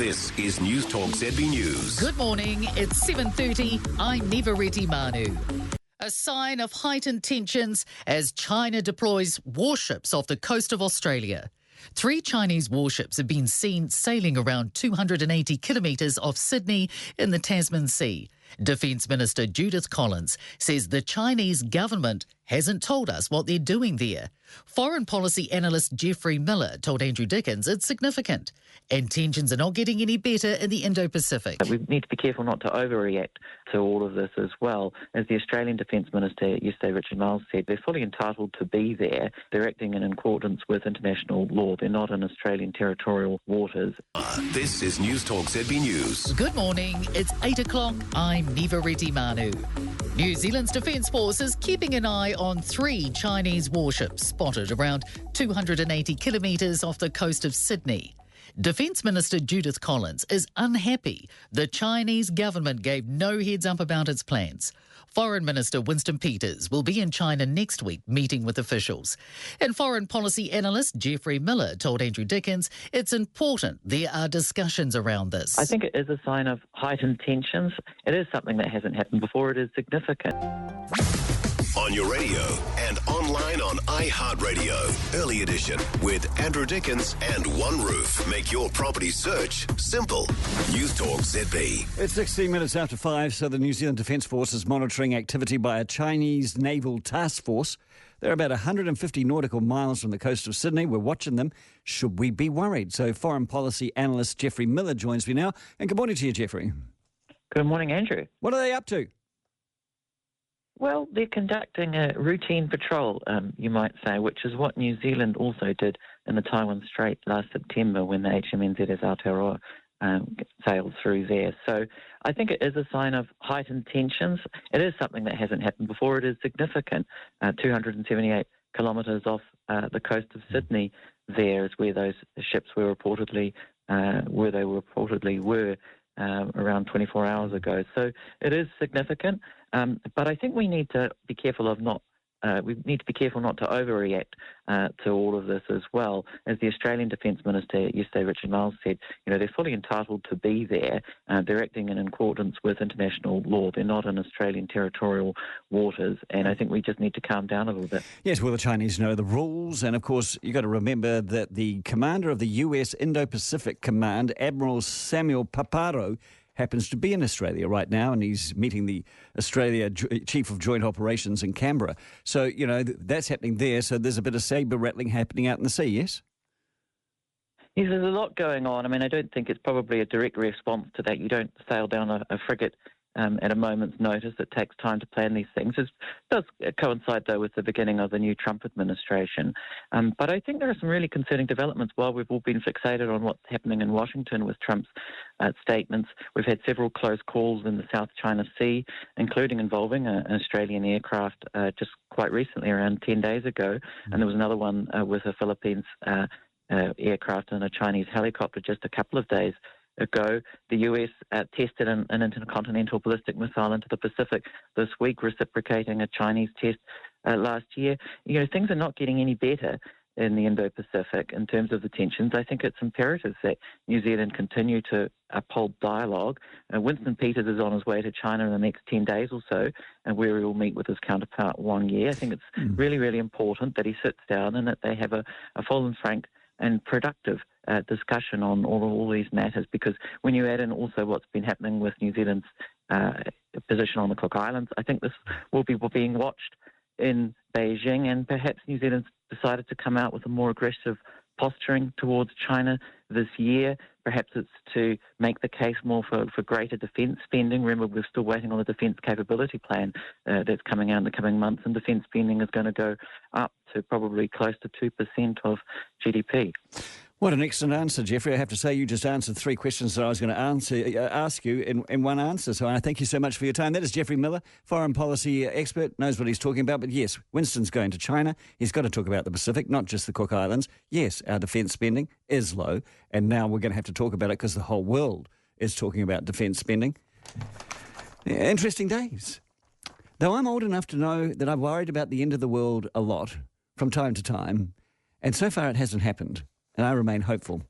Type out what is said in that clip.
This is News Talk ZB News. Good morning, it's 7:30. I'm Nivareti Manu. A sign of heightened tensions as China deploys warships off the coast of Australia. 3 Chinese warships have been seen sailing around 280 kilometres off Sydney in the Tasman Sea. Defence Minister Judith Collins says the Chinese government hasn't told us what they're doing there. Foreign policy analyst Geoffrey Miller told Andrew Dickens it's significant and tensions are not getting any better in the Indo-Pacific. We need to be careful not to overreact to all of this as well. As the Australian Defence Minister yesterday, Richard Marles, said, they're fully entitled to be there. They're acting in accordance with international law. They're not in Australian territorial waters. This is News Talk ZB News. Good morning, it's 8 o'clock. I'm Nivareti Manu. New Zealand's Defence Force is keeping an eye on 3 Chinese warships spotted around 280 kilometres off the coast of Sydney. Defence Minister Judith Collins is unhappy the Chinese government gave no heads up about its plans. Foreign Minister Winston Peters will be in China next week meeting with officials. And foreign policy analyst Geoffrey Miller told Andrew Dickens it's important there are discussions around this. I think it is a sign of heightened tensions. It is something that hasn't happened before. It is significant. On your radio and online on iHeartRadio. Early edition with Andrew Dickens and One Roof. Make your property search simple. News Talk ZB. It's 16 minutes after 5, so the New Zealand Defence Force is monitoring activity by a Chinese naval task force. They're about 150 nautical miles from the coast of Sydney. We're watching them. Should we be worried? So foreign policy analyst Geoffrey Miller joins me now. And good morning to you, Geoffrey. Good morning, Andrew. What are they up to? Well, they're conducting a routine patrol, you might say, which is what New Zealand also did in the Taiwan Strait last September when the HMNZS Aotearoa sailed through there. So I think it is a sign of heightened tensions. It is something that hasn't happened before. It is significant. 278 kilometres off the coast of Sydney there is where those ships were reportedly were around 24 hours ago. So it is significant. But I think we need to be careful not to overreact to all of this as well. As the Australian Defence Minister yesterday, Richard Marles, said, they're fully entitled to be there. They're acting in accordance with international law. They're not in Australian territorial waters, and I think we just need to calm down a little bit. Yes, well, the Chinese know the rules, and of course, you've got to remember that the commander of the US Indo-Pacific Command, Admiral Samuel Paparo, happens to be in Australia right now, and he's meeting the Australia Chief of Joint Operations in Canberra. So, that's happening there. So there's a bit of sabre rattling happening out in the sea, yes? Yes, there's a lot going on. I mean, I don't think it's probably a direct response to that. You don't sail down a frigate at a moment's notice. It takes time to plan these things. It does coincide, though, with the beginning of the new Trump administration. But I think there are some really concerning developments. While we've all been fixated on what's happening in Washington with Trump's statements, we've had several close calls in the South China Sea, including involving an Australian aircraft just quite recently, around 10 days ago. And there was another one with a Philippines aircraft and a Chinese helicopter just a couple of days ago. The US tested an intercontinental ballistic missile into the Pacific this week, reciprocating a Chinese test last year. Things are not getting any better in the Indo-Pacific in terms of the tensions. I think it's imperative that New Zealand continue to uphold dialogue. Winston Peters is on his way to China in the next 10 days or so, where he will meet with his counterpart Wang Yi. I think it's really, really important that he sits down and that they have a full and frank and productive discussion on all these matters, because when you add in also what's been happening with New Zealand's position on the Cook Islands, I think this will be being watched in Beijing, and perhaps New Zealand's decided to come out with a more aggressive posturing towards China this year. Perhaps it's to make the case more for greater defence spending. Remember, we're still waiting on the defence capability plan that's coming out in the coming months, and defence spending is going to go up to probably close to 2% of GDP. What an excellent answer, Geoffrey. I have to say you just answered 3 questions that I was going to ask you in one answer. So I thank you so much for your time. That is Geoffrey Miller, foreign policy expert, knows what he's talking about. But yes, Winston's going to China. He's got to talk about the Pacific, not just the Cook Islands. Yes, our defence spending is low, and now we're going to have to talk about it because the whole world is talking about defence spending. Yeah, interesting days. Though I'm old enough to know that I've worried about the end of the world a lot from time to time, and so far it hasn't happened. And I remain hopeful.